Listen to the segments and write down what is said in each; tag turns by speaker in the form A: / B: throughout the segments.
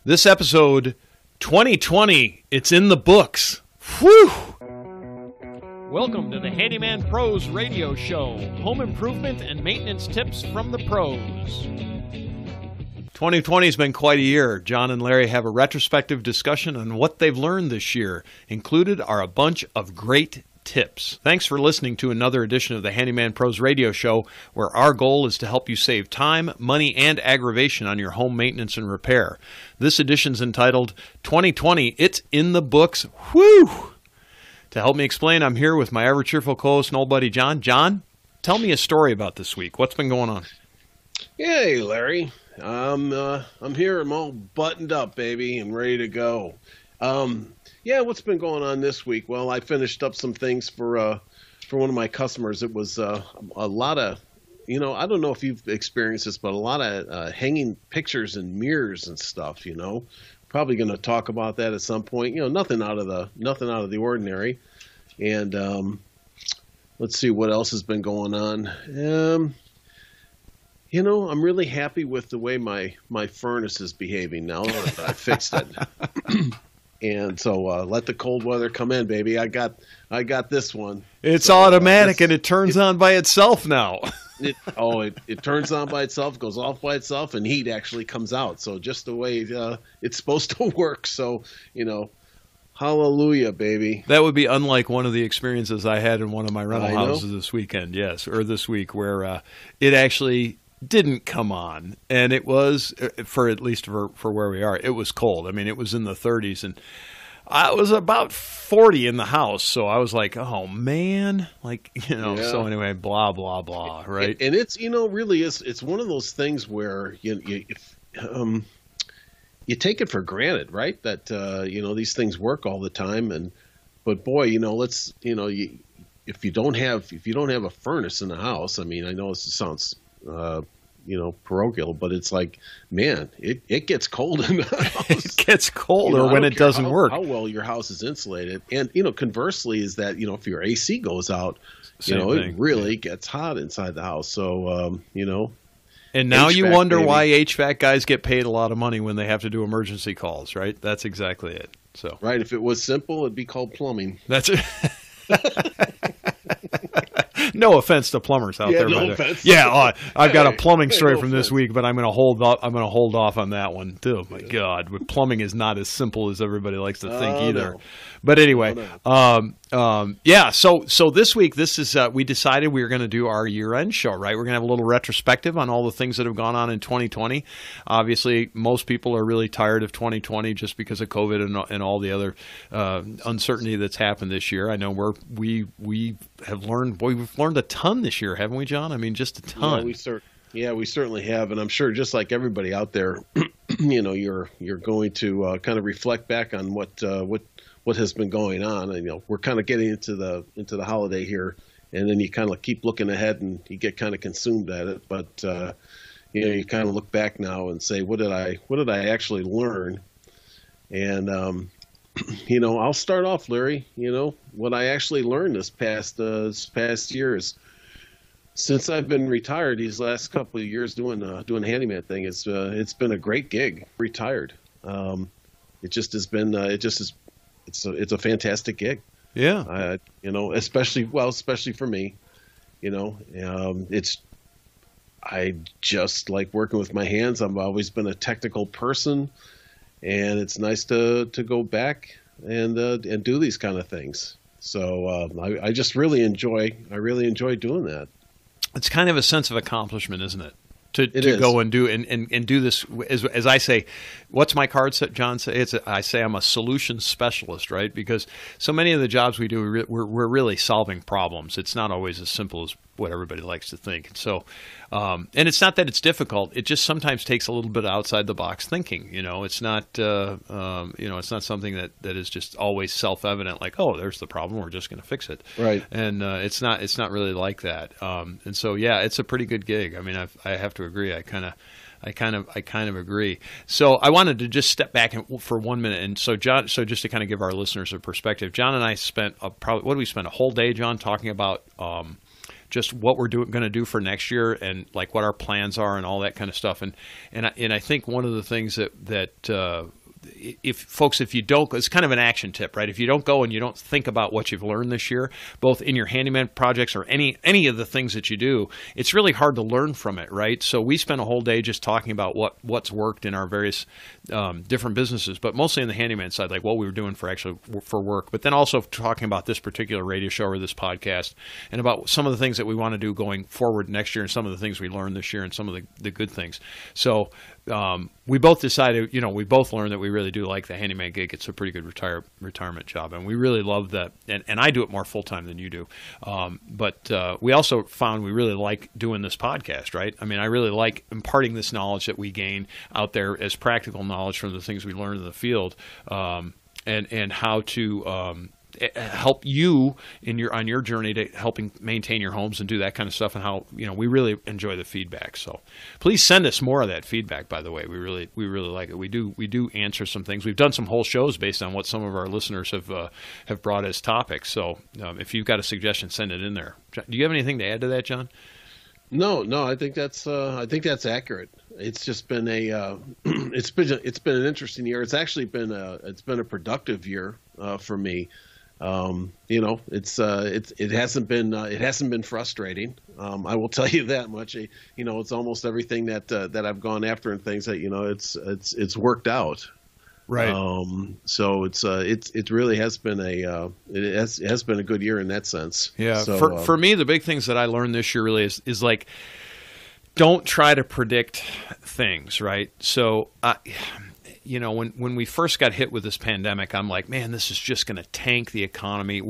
A: This episode, 2020, it's in the books. Whew!
B: Welcome to the Handyman Pros Radio Show. Home improvement and maintenance tips from the pros.
A: 2020 has been quite a year. John and Larry have a retrospective discussion on what they've learned this year. Included are a bunch of great tips. Thanks for listening to another edition of the Handyman Pros Radio Show, where our goal is to help you save time, money, and aggravation on your home maintenance and repair. This edition's entitled 2020, It's in the Books. Whew! To help me explain, I'm here with my ever-cheerful co-host and old buddy John. John, tell me a story about this week. What's been going on?
C: Hey, Larry. I'm here. I'm all buttoned up, baby, and ready to go. Yeah, what's been going on this week? Well, I finished up some things for one of my customers. It was a lot of, I don't know if you've experienced this, but a lot of hanging pictures and mirrors and stuff. Probably going to talk about that at some point. Nothing out of the ordinary. And let's see what else has been going on. I'm really happy with the way my furnace is behaving now that I fixed it. And so let the cold weather come in, baby. I got this one.
A: It's automatic and it turns on by itself now.
C: It turns on by itself, goes off by itself, and heat actually comes out. So just the way it's supposed to work. So, hallelujah, baby.
A: That would be unlike one of the experiences I had in one of my rental houses this weekend, or this week, where it actually didn't come on, and it was at least for where we are, it was cold. I mean, it was in the 30s, and I was about 40 in the house, so I was like, oh man, So anyway, blah blah blah, right?
C: And it's really is, it's one of those things where you take it for granted, right? That these things work all the time, but boy, if you don't have a furnace in the house, I mean, I know this sounds parochial, but it's like, man, it gets cold in the house.
A: It gets colder when it doesn't work.
C: How well your house is insulated. And, conversely is that, if your AC goes out, it really gets hot inside the house. So,
A: And now
C: HVAC,
A: you wonder
C: baby.
A: why HVAC guys get paid a lot of money when they have to do emergency calls, right? That's exactly it. So
C: right. If it was simple, it'd be called plumbing.
A: That's it. No offense to plumbers out there.
C: No offense.
A: Yeah, I've got a plumbing story from this week, but I'm going to hold off on that one too. My God, plumbing is not as simple as everybody likes to think either.
C: No.
A: But anyway, So this week, we decided we were going to do our year-end show. Right, we're going to have a little retrospective on all the things that have gone on in 2020. Obviously, most people are really tired of 2020 just because of COVID and all the other uncertainty that's happened this year. I know we have learned. Boy, we've learned a ton this year, haven't we, John? I mean, just a ton.
C: Yeah, we certainly have, and I'm sure just like everybody out there, you're going to kind of reflect back on what has been going on. And we're kind of getting into the holiday here, and then you kind of keep looking ahead and you get kind of consumed at it. But you kind of look back now and say, what did I actually learn? And I'll start off, Larry. What I actually learned this past year is, since I've been retired these last couple of years doing the handyman thing, it's been a great gig. Retired, it just has been it's a fantastic gig.
A: Yeah,
C: especially for me. I just like working with my hands. I've always been a technical person, and it's nice to go back and do these kind of things. So I just really enjoy doing that.
A: It's kind of a sense of accomplishment, isn't it? To
C: is.
A: Go and do this, as I say, what's my card set, John? I say I'm a solution specialist, right? Because so many of the jobs we do, we're really solving problems. It's not always as simple as what everybody likes to think. So, and it's not that it's difficult. It just sometimes takes a little bit outside the box thinking. It's not it's not something that is just always self-evident. Like, oh, there's the problem. We're just going to fix it.
C: Right.
A: And it's not really like that. And so yeah, it's a pretty good gig. I mean, I have to agree. I kind of agree. So I wanted to just step back for 1 minute. And so John, just to kind of give our listeners a perspective, John and I spent a whole day, John, talking about just what we're going to do for next year and like what our plans are and all that kind of stuff. And I think one of the things that if you don't, it's kind of an action tip, right? If you don't go and you don't think about what you've learned this year, both in your handyman projects or any of the things that you do, it's really hard to learn from it, right? So we spent a whole day just talking about what's worked in our various different businesses, but mostly in the handyman side, like what we were doing for work, but then also talking about this particular radio show or this podcast and about some of the things that we want to do going forward next year and some of the things we learned this year and some of the good things. So we both decided, we both learned that we really do like the handyman gig. It's a pretty good retirement job, and we really love that. And I do it more full-time than you do. But we also found we really like doing this podcast, right? I mean, I really like imparting this knowledge that we gain out there as practical knowledge from the things we learn in the field, and how to help you on your journey to helping maintain your homes and do that kind of stuff, and how we really enjoy the feedback. So please send us more of that feedback. By the way, we really like it. We do answer some things. We've done some whole shows based on what some of our listeners have brought as topics. So if you've got a suggestion, send it in there. Do you have anything to add to that, John?
C: No, I think that's accurate. It's just been it's been an interesting year. It's actually been a productive year for me. It hasn't been frustrating. I will tell you that much. It's almost everything that I've gone after and things that it's worked out.
A: Right.
C: So it really has been it has been a good year in that sense.
A: Yeah.
C: So,
A: for me, the big things that I learned this year really is like, don't try to predict things, right? So, when we first got hit with this pandemic, I'm like, man, this is just going to tank the economy.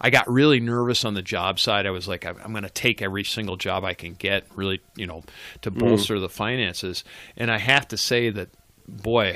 A: I got really nervous on the job side. I was like, I'm going to take every single job I can get, really, to bolster the finances. And I have to say that, boy,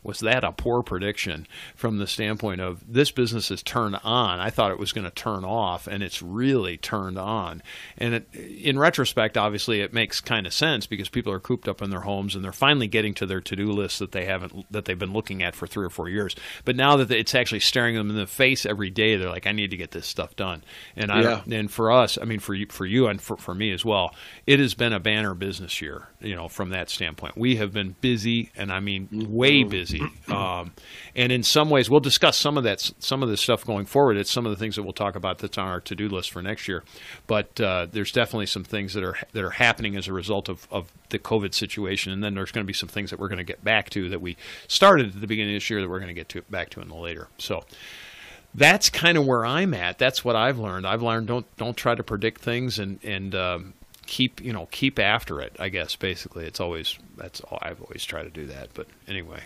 A: was that a poor prediction from the standpoint of this business is turned on. I thought it was going to turn off, and it's really turned on. And in retrospect, obviously, it makes kind of sense because people are cooped up in their homes and they're finally getting to their to-do lists that they've been looking at for 3 or 4 years. But now that it's actually staring them in the face every day, they're like, I need to get this stuff done. And and for us, I mean, for you and for me as well, it has been a banner business year, from that standpoint. We have been busy, and I mean way busy. And in some ways, we'll discuss some of this stuff going forward. It's some of the things that we'll talk about that's on our to-do list for next year. But there's definitely some things that are happening as a result of the COVID situation, and then there's going to be some things that we're going to get back to that we started at the beginning of this year that we're going to get back to in the later. So that's kind of where I'm at. That's what I've learned. I've learned don't try to predict things and keep after it, I guess. Basically, that's all I've always tried to do that. But anyway,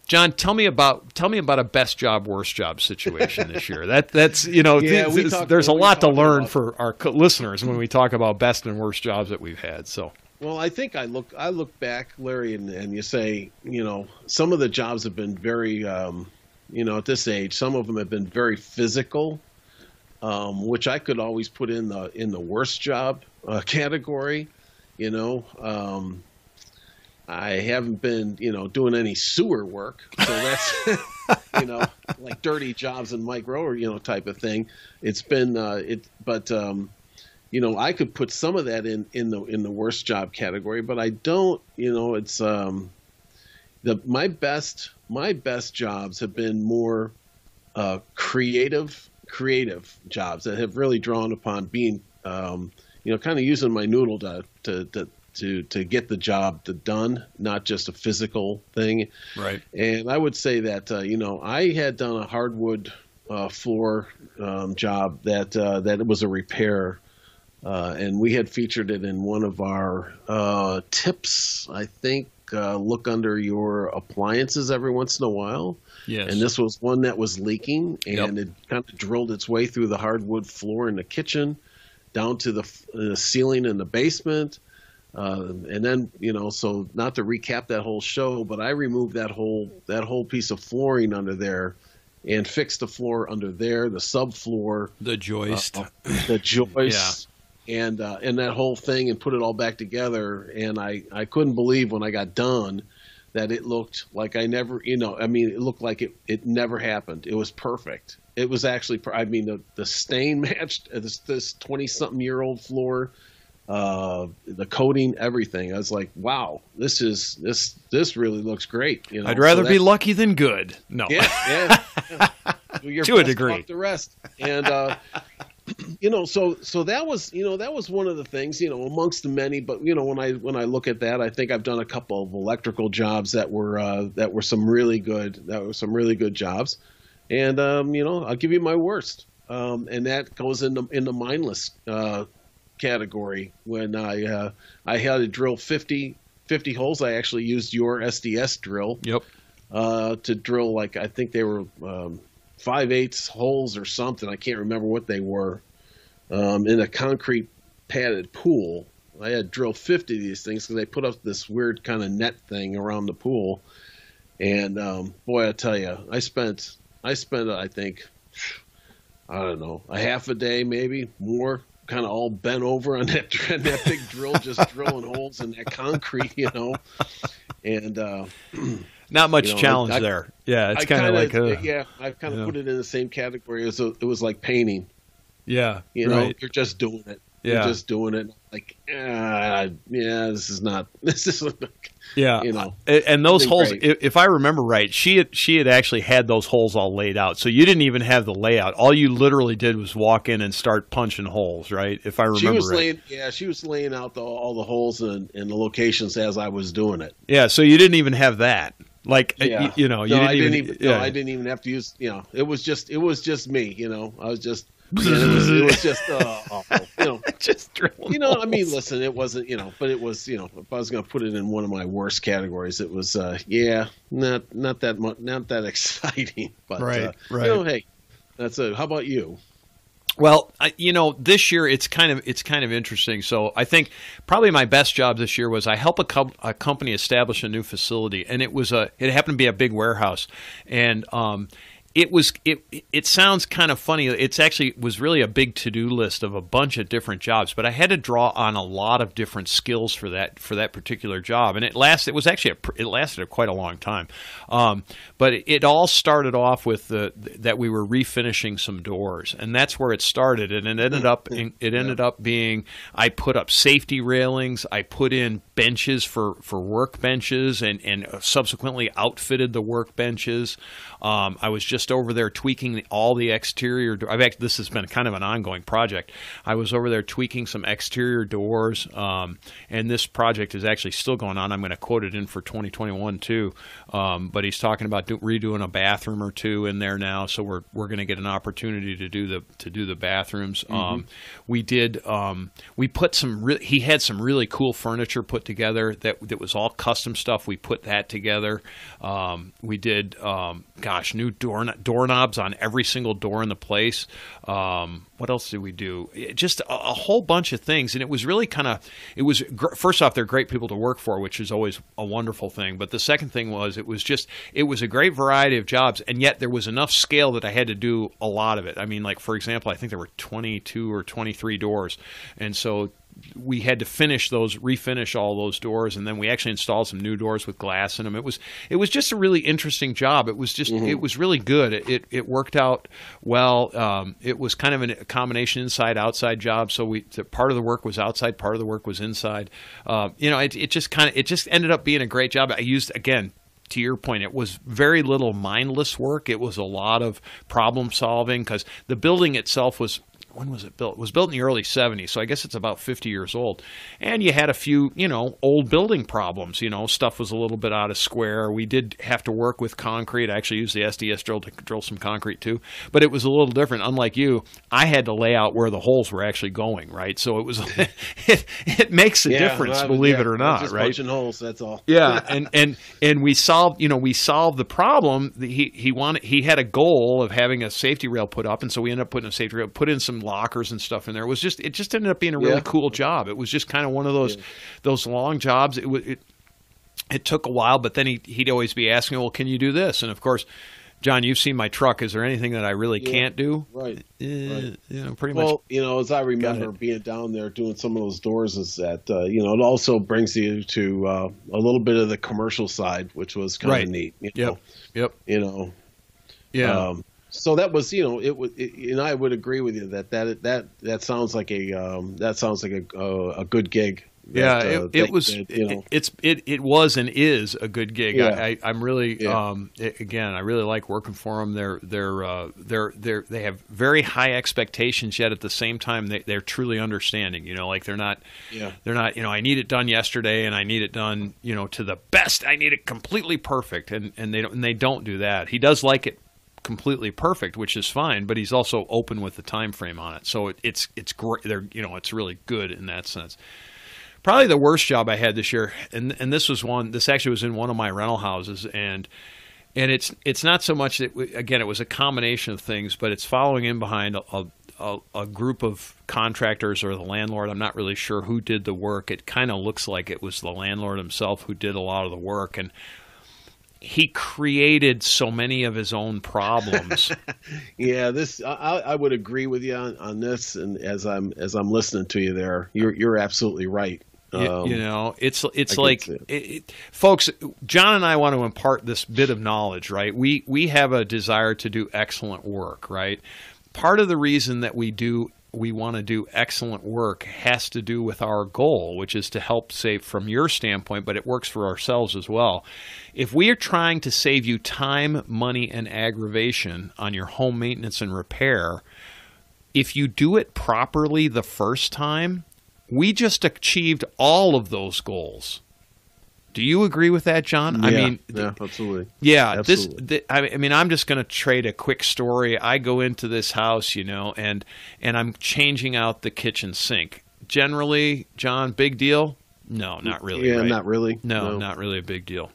A: John, tell me about a best job, worst job situation this year. There's a lot to learn for our listeners when we talk about best and worst jobs that we've had. So.
C: Well, I think I look back, Larry, and you say, some of the jobs have been very, at this age, some of them have been very physical. Which I could always put in the worst job category. I haven't been doing any sewer work, so that's like dirty jobs and Mike Rower type of thing. It's been I could put some of that in the worst job category, but I don't. It's my best jobs have been more creative jobs that have really drawn upon being, kind of using my noodle to get the job done, not just a physical thing.
A: Right.
C: And I would say that, I had done a hardwood floor job that it was a repair, and we had featured it in one of our tips, I think. Look under your appliances every once in a while.
A: Yes. And
C: this was one that was leaking, and it kind of drilled its way through the hardwood floor in the kitchen, down to the ceiling in the basement. And then, so not to recap that whole show, but I removed that whole piece of flooring under there and fixed the floor under there, the subfloor,
A: the joist,
C: yeah. And that whole thing, and put it all back together. And I couldn't believe when I got done that it looked like it looked like it never happened. It was perfect. It was actually, I mean, the stain matched this 20-something-year-old floor, the coating, everything. I was like, wow, this really looks great. You know,
A: I'd rather be lucky than good. No.
C: Yeah.
A: To a degree.
C: The rest. And, you know, so that was one of the things, you know, amongst the many. But you know, when I look at that, I think I've done a couple of electrical jobs that were some really good jobs. And you know, I'll give you my worst, and that goes in the mindless category. When I had to drill 50 holes, I actually used your SDS drill.
A: Yep.
C: To drill, like, I think they were 5/8 holes or something. I can't remember what they were. In a concrete padded pool. I had to drill 50 of these things because they put up this weird kind of net thing around the pool. And boy, I tell you, I spent I think, I don't know, a half a day, maybe more, kind of all bent over on that big drill, just drilling holes in that concrete, you know. And
A: not much challenge there. Yeah, it's kind of like
C: I've kind of put it in the same category as it was like painting.
A: Yeah,
C: you know, you're just doing it.
A: Yeah.
C: You're just doing it. Like, this is not.
A: Yeah,
C: you know.
A: And those holes, if I remember right, she had actually had those holes all laid out. So you didn't even have the layout. All you literally did was walk in and start punching holes, right? If I remember
C: she was laying out all the holes and the locations as I was doing it.
A: Yeah, so you didn't even have that. Like, you know,
C: I didn't even have to use. You know, it was just me. You know, I was just. It was just awful, you know.
A: Just drilling.
C: You know,
A: holes.
C: I mean, listen, it wasn't, you know, but it was, you know, if I was going to put it in one of my worst categories, it was, not that much, not that exciting. But
A: right.
C: You know, hey, how about you?
A: Well, you know, this year it's kind of interesting. So I think probably my best job this year was I helped a company establish a new facility, and it happened to be a big warehouse, and it sounds kind of funny. It's actually was really a big to-do list of a bunch of different jobs, but I had to draw on a lot of different skills for that particular job, and it lasted quite a long time. But it all started off with that we were refinishing some doors, and that's where it started. And it ended up being, I put up safety railings, I put in benches for workbenches, and subsequently outfitted the workbenches. I was just over there tweaking all the exterior. This has been kind of an ongoing project. I was over there tweaking some exterior doors, and this project is actually still going on. I'm going to quote it in for 2021 too. But he's talking about redoing a bathroom or two in there now, so we're going to get an opportunity to do the bathrooms. Mm-hmm. He had some really cool furniture put together that was all custom stuff. We put that together. We did new doorknobs on every single door in the place. What else did we do? Just a whole bunch of things. And it was really first off, they're great people to work for, which is always a wonderful thing. But the second thing was it was a great variety of jobs, and yet there was enough scale that I had to do a lot of it. I mean, like, for example, I think there were 22 or 23 doors. And so we had to refinish all those doors, and then we actually installed some new doors with glass in them. It was just a really interesting job. It was just It was really good. It worked out well. It was kind of a combination inside-outside job. So part of the work was outside, part of the work was inside. It just ended up being a great job. I used, again, to your point, it was very little mindless work. It was a lot of problem solving, because the building itself was. When was it built? It was built in the early 70s, so I guess it's about 50 years old. And you had a few, old building problems. Stuff was a little bit out of square. We did have to work with concrete. I actually used the SDS drill to drill some concrete too. But it was a little different. Unlike you, I had to lay out where the holes were actually going, right? So it was it makes a difference, believe it or not,
C: just
A: right?
C: Punching holes, that's all.
A: Yeah, and we solved the problem. He had a goal of having a safety rail put up, and so we ended up putting a safety rail, put in some lockers and stuff in there. It just ended up being a really cool job. It was just kind of one of those long jobs. It took a while, but then he'd always be asking, well, can you do this? And of course, John, you've seen my truck. Is there anything that I really can't do?
C: Right.
A: Pretty much.
C: Well, as I remember being down there doing some of those doors, is that it also brings you to a little bit of the commercial side, which was kind of neat.
A: Yep.
C: Yeah. So that was, it was, and I would agree with you that sounds like a good gig.
A: Yeah, it was. It was and is a good gig.
C: Yeah.
A: I'm really again. I really like working for them. They have very high expectations, yet at the same time they're truly understanding. Like they're not. I need it done yesterday, and I need it done. To the best. I need it completely perfect, and they don't do that. He does like it completely perfect, which is fine, but he's also open with the time frame on it. So it's great. It's really good in that sense. Probably the worst job I had this year, and this actually was in one of my rental houses, and it's not so much that it was a combination of things, but it's following in behind a group of contractors or the landlord. I'm not really sure who did the work. It kind of looks like it was the landlord himself who did a lot of the work, and he created so many of his own problems.
C: Yeah, I would agree with you on this, and as I'm listening to you there, you're absolutely right.
A: It's like, folks, John and I want to impart this bit of knowledge, right? We have a desire to do excellent work, right? Part of the reason that we want to do excellent work has to do with our goal, which is to help save from your standpoint, but it works for ourselves as well. If we are trying to save you time, money, and aggravation on your home maintenance and repair, if you do it properly the first time, we just achieved all of those goals. Do you agree with that, John?
C: Yeah, absolutely.
A: Yeah,
C: absolutely.
A: I'm just going to trade a quick story. I go into this house, and I'm changing out the kitchen sink. Generally, John, big deal? No, not really.
C: Yeah,
A: right?
C: not really.
A: No, not really a big deal.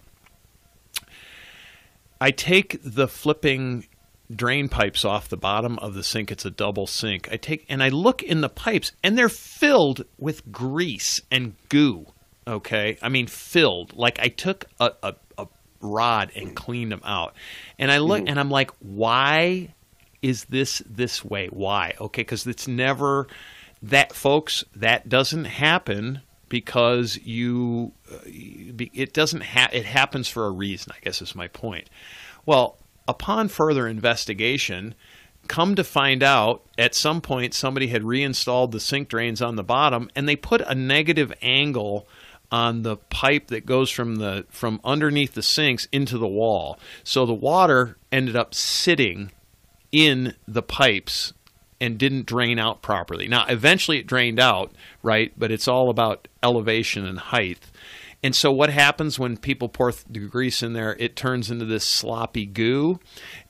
A: I take the flipping drain pipes off the bottom of the sink. It's a double sink. I look in the pipes, and they're filled with grease and goo. Okay, filled. Like I took a rod and cleaned them out, and I look and I'm like, why is this way? Why? Okay, because it's never that, folks. That doesn't happen because it doesn't. It happens for a reason, I guess is my point. Well, upon further investigation, come to find out, at some point somebody had reinstalled the sink drains on the bottom, and they put a negative angle on the pipe that goes from underneath the sinks into the wall. So the water ended up sitting in the pipes and didn't drain out properly. Now, eventually it drained out, right? But it's all about elevation and height. And so what happens when people pour the grease in there, it turns into this sloppy goo,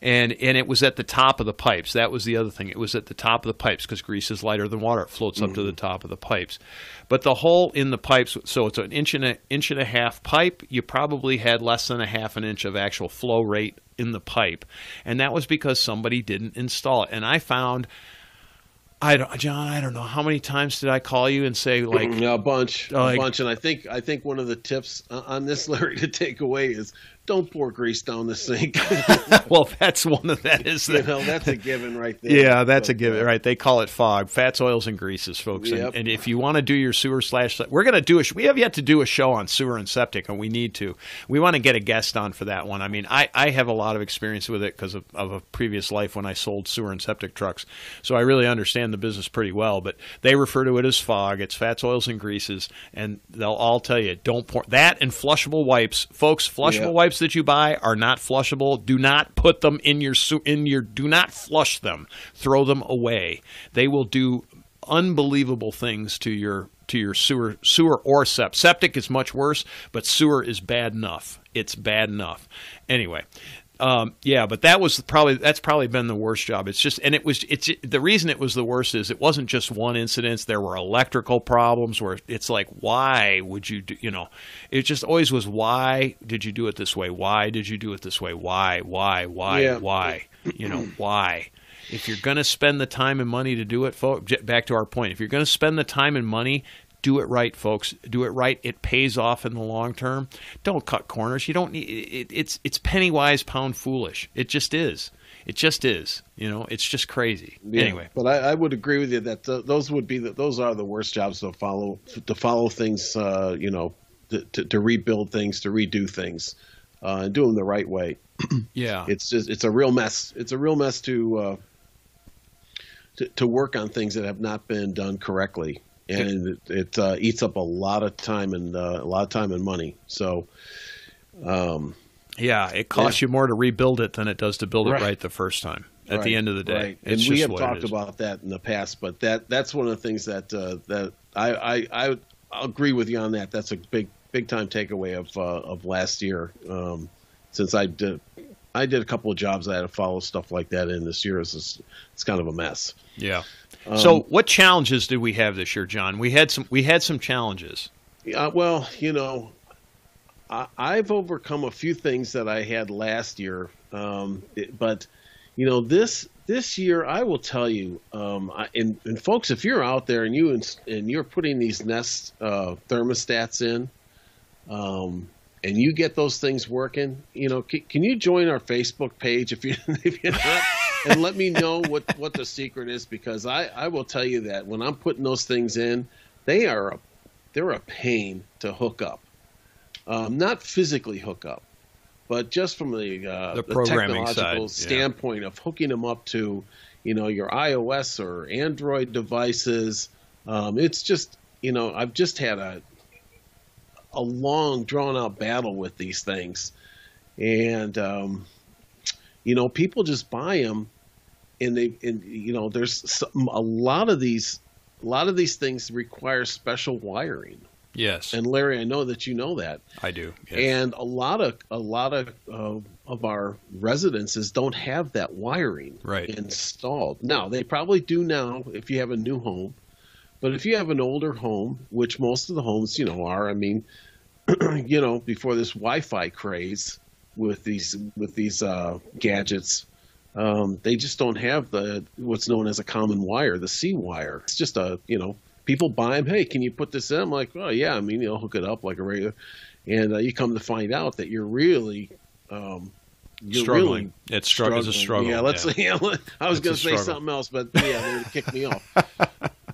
A: and it was at the top of the pipes. That was the other thing. It was at the top of the pipes because grease is lighter than water. It floats up to the top of the pipes. But the hole in the pipes, so it's an inch and a half pipe. You probably had less than a half an inch of actual flow rate in the pipe, and that was because somebody didn't install it. And I found, John, I don't know how many times did I call you and say, like,
C: a bunch. And I think one of the tips on this, Larry, to take away is don't pour grease down the sink.
A: Well, that's one of that is
C: that's a given right there.
A: Yeah, that's a given, right? They call it fog, fats, oils, and greases, folks.
C: Yep.
A: And if you want to do your sewer / we're going to we have yet to do a show on sewer and septic, and we need to. We want to get a guest on for that one. I have a lot of experience with it because of a previous life when I sold sewer and septic trucks, so I really understand the business pretty well. But they refer to it as fog. It's fats, oils, and greases, and they'll all tell you don't pour that. And flushable wipes, folks. Flushable wipes that you buy are not flushable. Do not put them in your do not flush them. Throw them away. They will do unbelievable things to your sewer or septic. Septic is much worse, but sewer is bad enough. It's bad enough. Anyway, but that's probably been the worst job. The reason it was the worst is it wasn't just one incident. There were electrical problems where it's like, why would you do, it just always was, why did you do it this way? Why did you do it this way? Why?
C: Yeah.
A: Why? Why? If you're going to spend the time and money to do it, folks, back to our point, if you're going to spend the time and money, do it right, folks. Do it right. It pays off in the long term. Don't cut corners. You don't need it's penny wise, pound foolish. It just is. It just is. It's just crazy.
C: Yeah,
A: anyway,
C: but I would agree with you that those are the worst jobs to follow things. To rebuild things, to redo things. and do them the right way.
A: Yeah.
C: It's a real mess. It's a real mess to work on things that have not been done correctly, and it eats up a lot of time and money. So,
A: yeah, it costs you more to rebuild it than it does to build it right the first time. At the end of the day,
C: right. And we have talked about that in the past, but that's one of the things that I agree with you on that. That's a big time takeaway of last year. Since I did a couple of jobs, I had to follow stuff like that in this year. It's kind of a mess.
A: Yeah. So what challenges did we have this year, John? We had some challenges.
C: Well, I've overcome a few things that I had last year, but this year I will tell you, and folks, if you're out there and you're putting these Nest thermostats in, and you get those things working, can you join our Facebook page if you're not, and let me know what the secret is, because I will tell you that when I'm putting those things in, they're a pain to hook up, not physically hook up, but just from the
A: programming
C: technological
A: side,
C: standpoint of hooking them up to, your iOS or Android devices. It's just, I've just had a long, drawn-out battle with these things, and people just buy them, and there's a lot of these things require special wiring.
A: Yes.
C: And Larry, I know that you know that.
A: I do. Yes.
C: And a lot of our residences don't have that wiring installed. Now, they probably do now if you have a new home. But if you have an older home, which most of the homes, are, I mean, before this Wi-Fi craze with these gadgets, they just don't have what's known as a common wire, the C wire. It's just people buy them. Hey, can you put this in? I'm like, oh yeah. I mean, hook it up like a regular, and you come to find out that you're really
A: struggling. It's a struggle.
C: Yeah, I was going to say something else, but yeah, they kicked me off.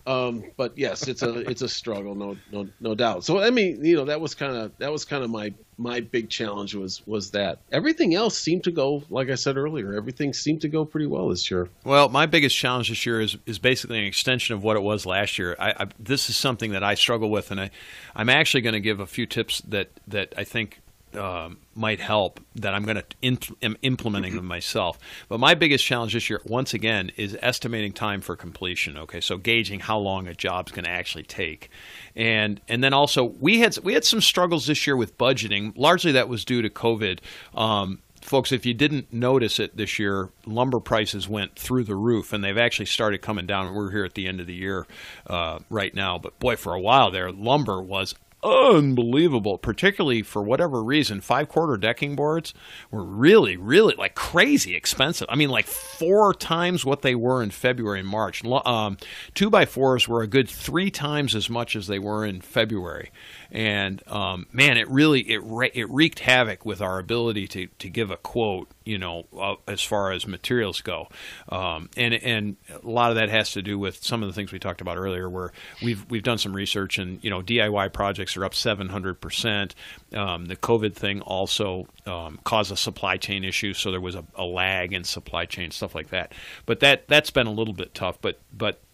C: But yes, it's a struggle, no doubt. So I mean, that was kind of my big challenge was that. Everything else seemed to go, like I said earlier, everything seemed to go pretty well this year.
A: Well, my biggest challenge this year is basically an extension of what it was last year. This is something that I struggle with, and I'm actually going to give a few tips that I think might help, that I'm going to am implementing them myself. But my biggest challenge this year, once again, is estimating time for completion. Okay, so gauging how long a job's going to actually take, and then also we had some struggles this year with budgeting. Largely that was due to COVID. Folks, if you didn't notice it this year, lumber prices went through the roof, and they've actually started coming down. We're here at the end of the year right now, but boy, for a while there, lumber was unbelievable, particularly for whatever reason. 5/4 decking boards were really, really like crazy expensive. I mean, like 4 times what they were in February and March. 2x4s were a good 3 times as much as they were in February. And man, it wreaked havoc with our ability to give a quote, as far as materials go. And a lot of that has to do with some of the things we talked about earlier, where we've done some research, and DIY projects are up 700%. The COVID thing also caused a supply chain issue, so there was a lag in supply chain, stuff like that. But that's been a little bit tough. But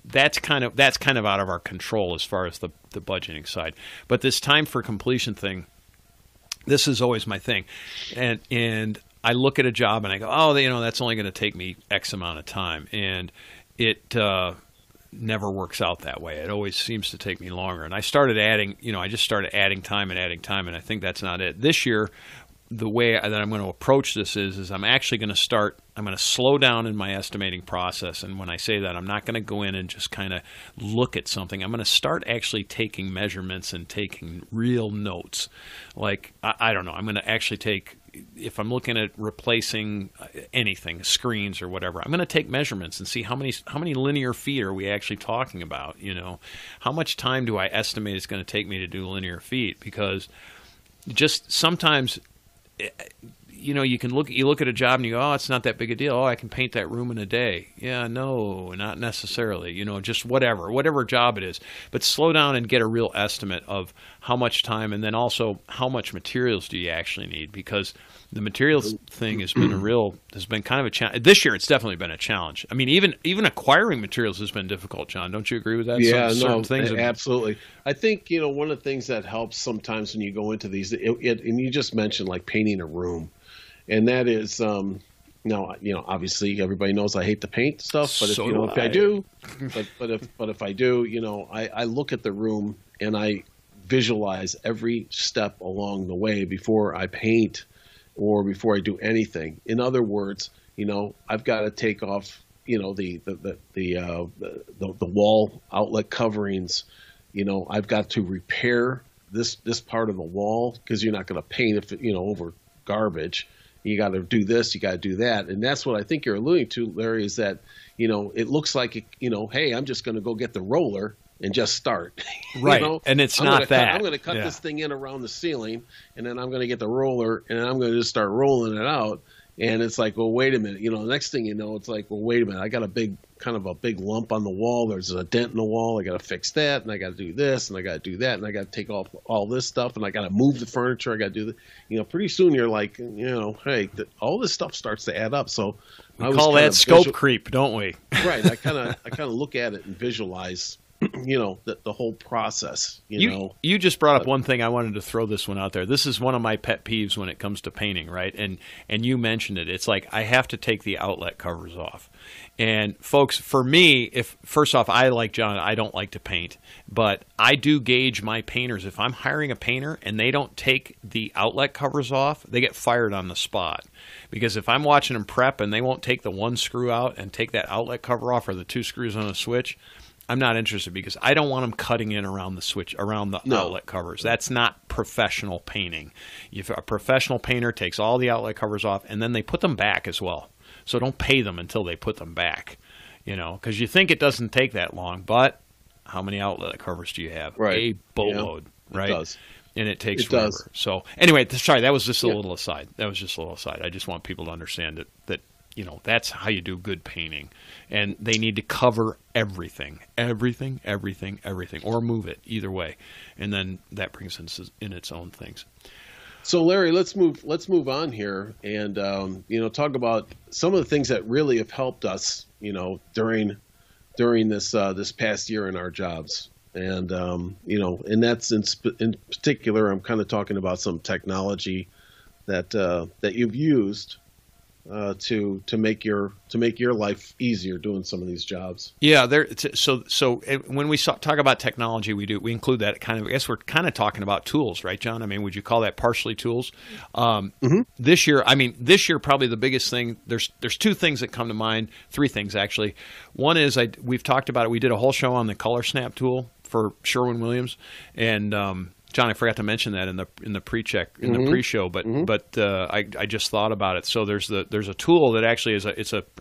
A: that's kind of out of our control as far as the budgeting side. But this time for completion thing, this is always my thing, and I look at a job and I go, oh, that's only going to take me X amount of time, and it never works out that way. It always seems to take me longer. And I started adding, I just started adding time, and I think that's not it. This year, the way that I'm going to approach this is I'm actually going to slow down in my estimating process. And when I say that, I'm not going to go in and just kind of look at something. I'm going to start actually taking measurements and taking real notes. Like, I don't know, I'm going to actually take, if I'm looking at replacing anything, screens or whatever, I'm going to take measurements and see how many linear feet are we actually talking about. How much time do I estimate it's going to take me to do linear feet? Because just sometimes, you look at a job and you go, oh, it's not that big a deal. Oh, I can paint that room in a day. Yeah, no, not necessarily. Just whatever job it is. But slow down and get a real estimate of how much time, and then also how much materials do you actually need, because the materials thing has been kind of a challenge. This year, it's definitely been a challenge. I mean, even acquiring materials has been difficult, John. Don't you agree with that?
C: Yeah, absolutely. I think, one of the things that helps sometimes when you go into these, and you just mentioned like painting a room, and that is, now, obviously everybody knows I hate to paint stuff, but if I do, I look at the room and I visualize every step along the way before I paint or before I do anything. In other words, I've got to take off, the wall outlet coverings. I've got to repair this part of the wall, because you're not going to paint over garbage. You got to do this, you got to do that, and that's what I think you're alluding to, Larry. Is that it looks like hey, I'm just going to go get the roller and just start.
A: Right, and it's not that.
C: I'm going to cut this thing in around the ceiling, and then I'm going to get the roller, and then I'm going to just start rolling it out. And it's like, well, wait a minute. The next thing you know, it's like, well, wait a minute. I got a big lump on the wall. There's a dent in the wall. I got to fix that, and I got to do this, and I got to do that, and I got to take off all this stuff, and I got to move the furniture. I got to do the, pretty soon you're like, hey, all this stuff starts to add up. So
A: we call that scope creep, don't we?
C: Right. I kind of look at it and visualize, the whole process.
A: You just brought up one thing. I wanted to throw this one out there. This is one of my pet peeves when it comes to painting, right? And you mentioned it. It's like I have to take the outlet covers off. And folks, for me, first off, like John, I don't like to paint, but I do gauge my painters. If I'm hiring a painter and they don't take the outlet covers off, they get fired on the spot. Because if I'm watching them prep and they won't take the one screw out and take that outlet cover off, or the two screws on a switch, I'm not interested, because I don't want them cutting in around the switch, around the outlet covers. That's not professional painting. If a professional painter takes all the outlet covers off, and then they put them back as well. So don't pay them until they put them back, because you think it doesn't take that long, but how many outlet covers do you have?
C: Right.
A: A boatload, right?
C: It does.
A: And it takes forever. Does. So anyway, sorry, that was just a little aside. I just want people to understand that that's how you do good painting. And they need to cover everything, or move it, either way. And then that brings in its own things.
C: So Larry, let's move on here and talk about some of the things that really have helped us, during this past year in our jobs. And and that's in particular, I'm kind of talking about some technology that you've used to make your life easier doing some of these jobs.
A: Yeah, so when we talk about technology, we include that kind of. I guess we're kind of talking about tools, right, John? I mean, would you call that partially tools? This year probably the biggest thing. There's two things that come to mind. Three things actually. One is we've talked about it. We did a whole show on the Color Snap tool for Sherwin-Williams, and John, I forgot to mention that in the pre-show, but I just thought about it. So there's a tool that actually is I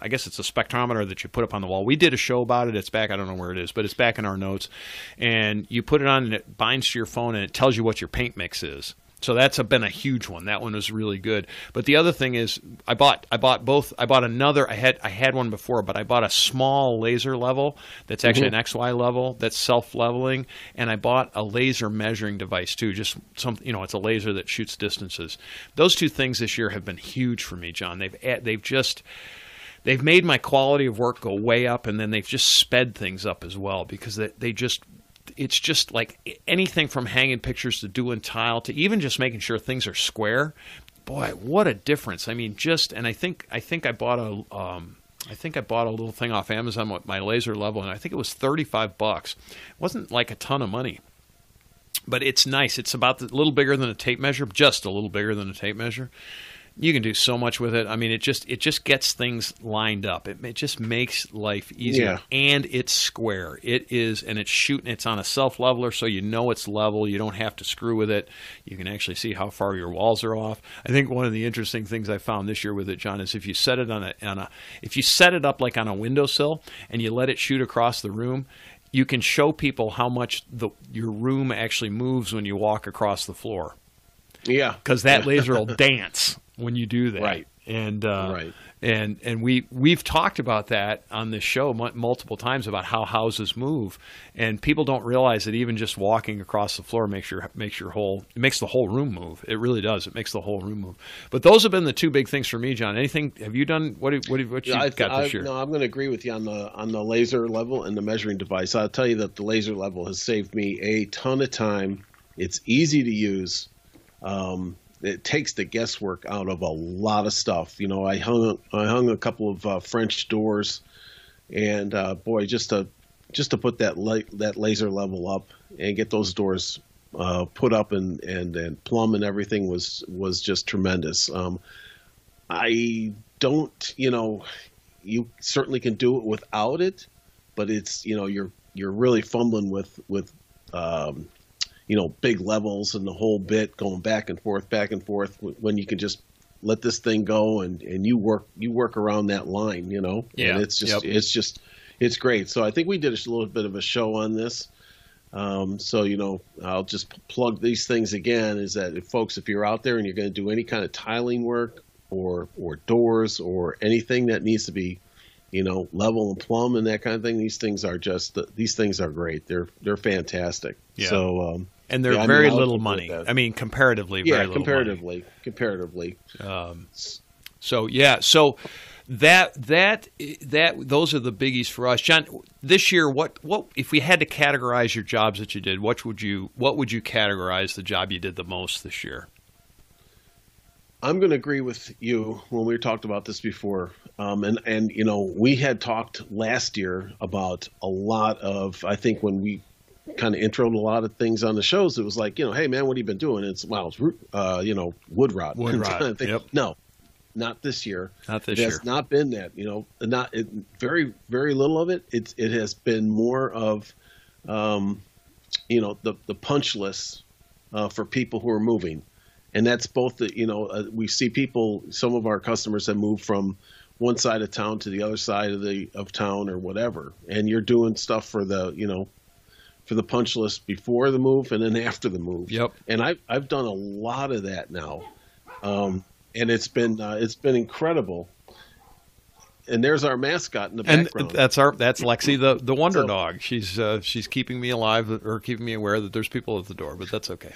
A: guess it's a spectrometer that you put up on the wall. We did a show about it. It's back. I don't know where it is, but it's back in our notes. And you put it on, and it binds to your phone, and it tells you what your paint mix is. So that's been a huge one. That one was really good. But the other thing is, I bought both. I bought another. I had one before, but I bought a small laser level that's actually an XY level that's self-leveling, and I bought a laser measuring device too. Just some, it's a laser that shoots distances. Those two things this year have been huge for me, John. They've made my quality of work go way up, and then they've just sped things up as well, because it's just like anything from hanging pictures to doing tile to even just making sure things are square. Boy, what a difference! I mean, and I think I bought a little thing off Amazon with my laser level, and I think it was $35. It wasn't like a ton of money, but it's nice. It's about a little bigger than a tape measure, just a little bigger than a tape measure. You can do so much with it. I mean, it just gets things lined up. It just makes life easier, and it's square. It is, and it's shooting. It's on a self-leveler, so you know it's level. You don't have to screw with it. You can actually see how far your walls are off. I think one of the interesting things I found this year with it, John, is if you set it if you set it up like on a windowsill and you let it shoot across the room, you can show people how much your room actually moves when you walk across the floor.
C: Yeah,
A: because that laser will dance. when you do that.
C: Right.
A: And
C: Right.
A: and we've talked about that on this show multiple times about how houses move, and people don't realize that even just walking across the floor makes the whole room move. It really does. It makes the whole room move. But those have been the two big things for me, John. Anything? Have you done what you got this year?
C: No, I'm going to agree with you on the laser level and the measuring device. I'll tell you that the laser level has saved me a ton of time. It's easy to use. It takes the guesswork out of a lot of stuff. You know, I hung a couple of French doors, and boy, just to put that laser level up and get those doors put up and plumb and everything was just tremendous. I don't, you certainly can do it without it, but it's, you're really fumbling with big levels and the whole bit going back and forth when you can just let this thing go and you work around that line, and it's just, it's great. So I think we did a little bit of a show on this. So, I'll just plug these things again, is that if you're out there and you're going to do any kind of tiling work or doors or anything that needs to be, level and plumb and that kind of thing, these things are great. They're fantastic.
A: Yeah.
C: So,
A: and they're very little money. I mean, comparatively, very little money. Comparatively. So that those are the biggies for us, John. This year, what if we had to categorize your jobs that you did? What would you categorize the job you did the most this year?
C: I'm going to agree with you when we talked about this before. And we had talked last year about a lot of, I think when we kind of introed a lot of things on the shows, it was like, hey man, what have you been doing? It's wood rot.
A: Yep.
C: No, not this year.
A: Not this
C: year.
A: It
C: has not been that, very, very little of it. It has been more of, the punch list for people who are moving. And that's both we see people, some of our customers have moved from one side of town to the other side of town or whatever. And you're doing stuff for the punch list before the move and then after the move.
A: Yep.
C: And I've done a lot of that now. And it's been incredible. And there's our mascot in the background.
A: And that's Lexi, the Wonder Dog. She's keeping me alive or keeping me aware that there's people at the door, but that's okay.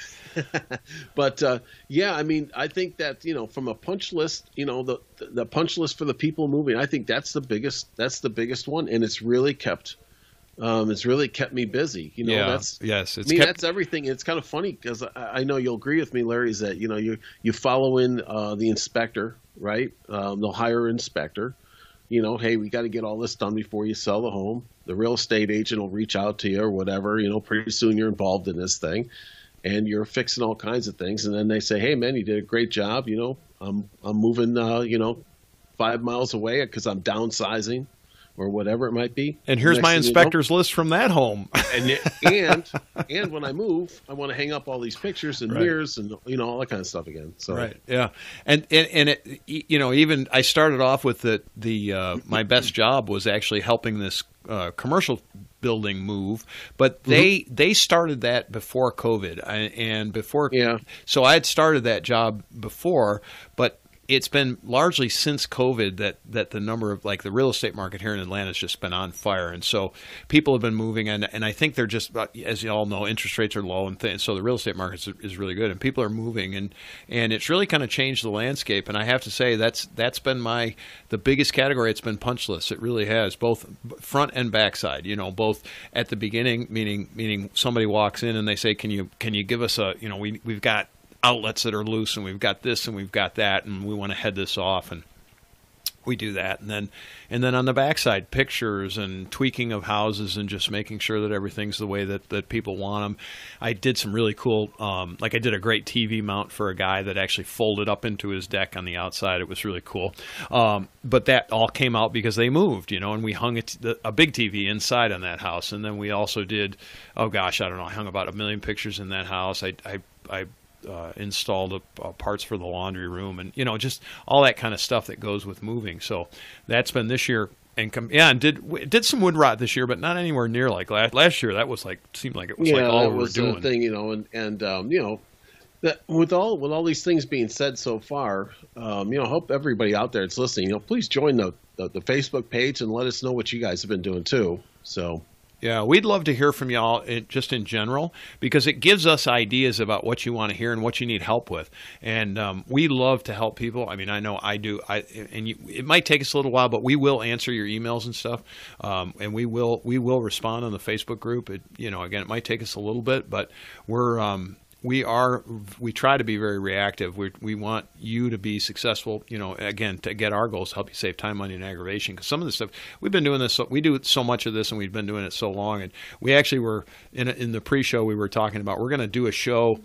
C: But I mean, I think that from a punch list, the punch list for the people moving, I think that's the biggest one, and it's really kept me busy. That's everything. It's kind of funny because I know you'll agree with me, Larry, is that you follow in the inspector, right? They'll hire an inspector. Hey, we got to get all this done before you sell the home. The real estate agent will reach out to you or whatever. Pretty soon you're involved in this thing, and you're fixing all kinds of things. And then they say, "Hey, man, you did a great job. I'm moving, 5 miles away because I'm downsizing." Or whatever it might be.
A: And here's my inspector's list from that home.
C: and when I move, I want to hang up all these pictures and mirrors and all that kind of stuff again. So
A: right, yeah, and it, even I started off with the my best job was actually helping this commercial building move, but they started that before COVID and before.
C: Yeah.
A: So I had started that job before, but it's been largely since COVID that the number of the real estate market here in Atlanta has just been on fire. And so people have been moving and I think they're just, as you all know, interest rates are low and so the real estate market is really good and people are moving and it's really kind of changed the landscape. And I have to say that's been the biggest category. It's been punch lists. It really has, both front and backside, both at the beginning, meaning somebody walks in and they say, can you give us we've got outlets that are loose and we've got this and we've got that and we want to head this off, and we do that. And then on the backside, pictures and tweaking of houses and just making sure that everything's the way that people want them. I did some really cool, I did a great TV mount for a guy that actually folded up into his deck on the outside. It was really cool. But that all came out because they moved, and we hung a big TV inside on that house. And then we also did, I hung about 1 million pictures in that house. I installed parts for the laundry room and just all that kind of stuff that goes with moving. So that's been this year and did some wood rot this year, but not anywhere near like last year. That was seemed like it was all we were doing.
C: The thing, that with all these things being said so far, I hope everybody out there that's listening, please join the Facebook page and let us know what you guys have been doing too. So.
A: Yeah, we'd love to hear from y'all just in general, because it gives us ideas about what you want to hear and what you need help with. And we love to help people. I mean, I know I do. It might take us a little while, but we will answer your emails and stuff, and we will respond on the Facebook group. Again, it might take us a little bit, but we try to be very reactive. We want you to be successful, again, to get our goals, to help you save time, money, and aggravation. Because some of the stuff, we've been doing this, we do so much of this, and we've been doing it so long. And we actually were, in the pre-show, we were talking about, we're going to do a show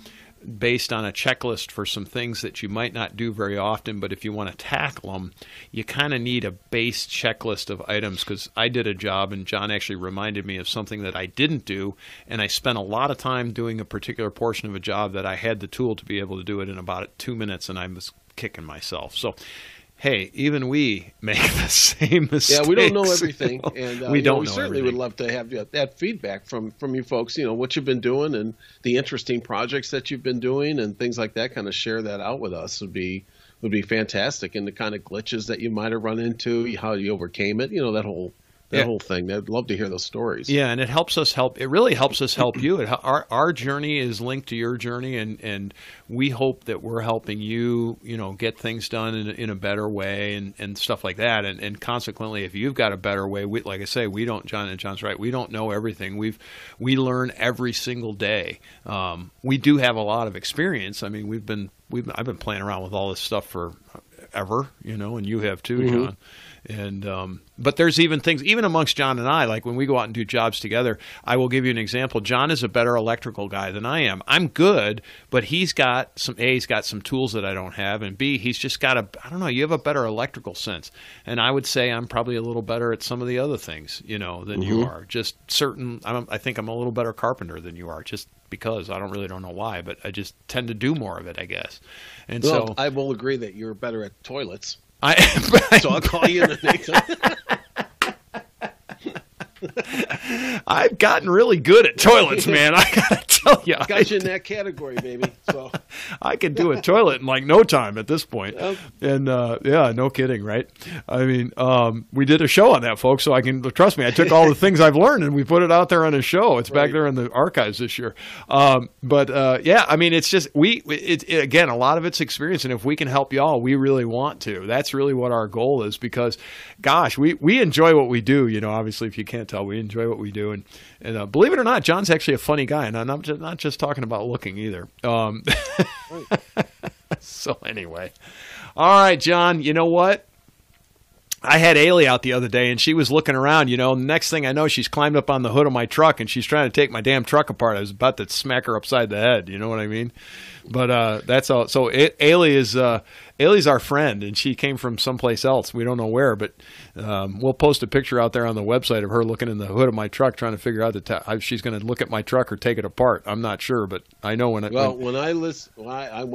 A: based on a checklist for some things that you might not do very often, but if you want to tackle them, you kind of need a base checklist of items. Because I did a job, and John actually reminded me of something that I didn't do, and I spent a lot of time doing a particular portion of a job that I had the tool to be able to do it in about 2 minutes, and I was kicking myself. So, hey, even we make the same mistakes.
C: Yeah, we don't know everything, and
A: we don't.
C: We certainly would love to have that feedback from you folks. What you've been doing and the interesting projects that you've been doing and things like that. Kind of share that out with us would be fantastic, and the kind of glitches that you might have run into, how you overcame it. That whole thing. I'd love to hear those stories.
A: Yeah, and it helps us help. It really helps us help you. Our journey is linked to your journey, and we hope that we're helping you, get things done in a better way and stuff like that. And consequently, if you've got a better way, like I say, we don't. John's right. We don't know everything. We learn every single day. We do have a lot of experience. I mean, I've been playing around with all this stuff for ever, and you have too,
C: mm-hmm.
A: John. And but there's even things, even amongst John and I, like when we go out and do jobs together, I will give you an example. John is a better electrical guy than I am. I'm good, but he's got some tools that I don't have, and B, he's just got you have a better electrical sense. And I would say I'm probably a little better at some of the other things, than
C: mm-hmm.
A: you are. Just I think I'm a little better carpenter than you are, just because I don't know why, but I just tend to do more of it, I guess. And so
C: I will agree that you're better at toilets.
A: So
C: I'll call you in the next time.
A: I've gotten really good at toilets, man. I gotta tell you,
C: got you in that category, baby. So
A: I can do a toilet in like no time at this point.
C: Yep.
A: And yeah, no kidding, right? I mean, we did a show on that, folks. So I can trust me. I took all the things I've learned and we put it out there on a show. It's back there in the archives this year. But yeah, I mean, it's just again, a lot of it's experience, and if we can help y'all, we really want to. That's really what our goal is, because, gosh, we enjoy what we do. Obviously, if you can't tell, we enjoy what we do, and believe it or not, John's actually a funny guy, and I'm not just talking about looking either. So anyway, all right, John. You know what? I had Ailey out the other day, and she was looking around. The next thing I know, she's climbed up on the hood of my truck, and she's trying to take my damn truck apart. I was about to smack her upside the head. You know what I mean? But that's all. So Ailey's our friend, and she came from someplace else. We don't know where, but we'll post a picture out there on the website of her looking in the hood of my truck, trying to figure out if she's going to look at my truck or take it apart. I'm not sure, but I know when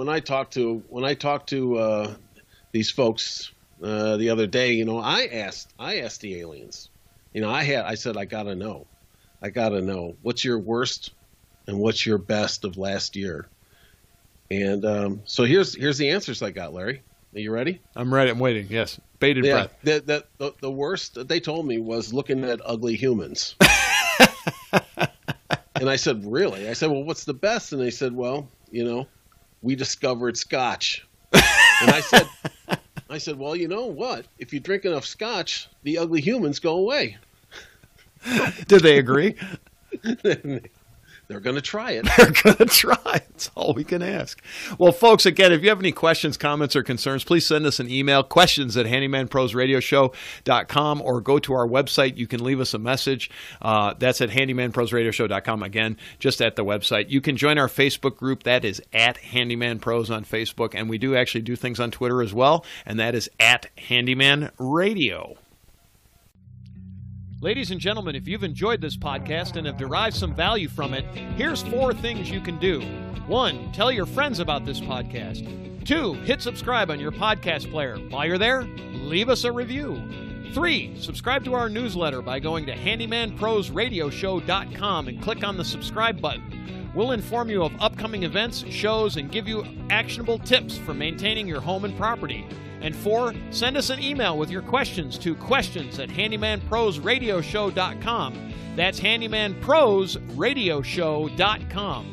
A: I talk to these folks the other day, I asked the aliens. I said I gotta know what's your worst and what's your best of last year. And so here's the answers I got, Larry. Are you ready? I'm ready. I'm waiting. Yes. Bated breath.
C: The worst that they told me was looking at ugly humans. And I said, really? I said, well, what's the best? And they said, well, we discovered Scotch. And I said, well, you know what? If you drink enough Scotch, the ugly humans go away.
A: Did they agree?
C: They're going to try it.
A: They're going to try. That's all we can ask. Well, folks, again, if you have any questions, comments, or concerns, please send us an email, questions@handymanprosradioshow.com, or go to our website. You can leave us a message. That's at handymanprosradioshow.com. Again, just at the website. You can join our Facebook group. That is at Handyman Pros on Facebook. And we do actually do things on Twitter as well, and that is at Handyman Radio.
B: Ladies and gentlemen, if you've enjoyed this podcast and have derived some value from it, here's 4 things you can do. 1, tell your friends about this podcast. 2, hit subscribe on your podcast player. While you're there, leave us a review. 3, subscribe to our newsletter by going to handymanprosradioshow.com and click on the subscribe button. We'll inform you of upcoming events, shows, and give you actionable tips for maintaining your home and property. And 4, send us an email with your questions to questions@handymanprosradioshow.com. That's handymanprosradioshow.com.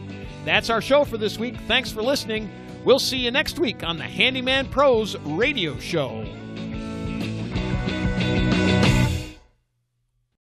B: That's our show for this week. Thanks for listening. We'll see you next week on the Handyman Pros Radio Show.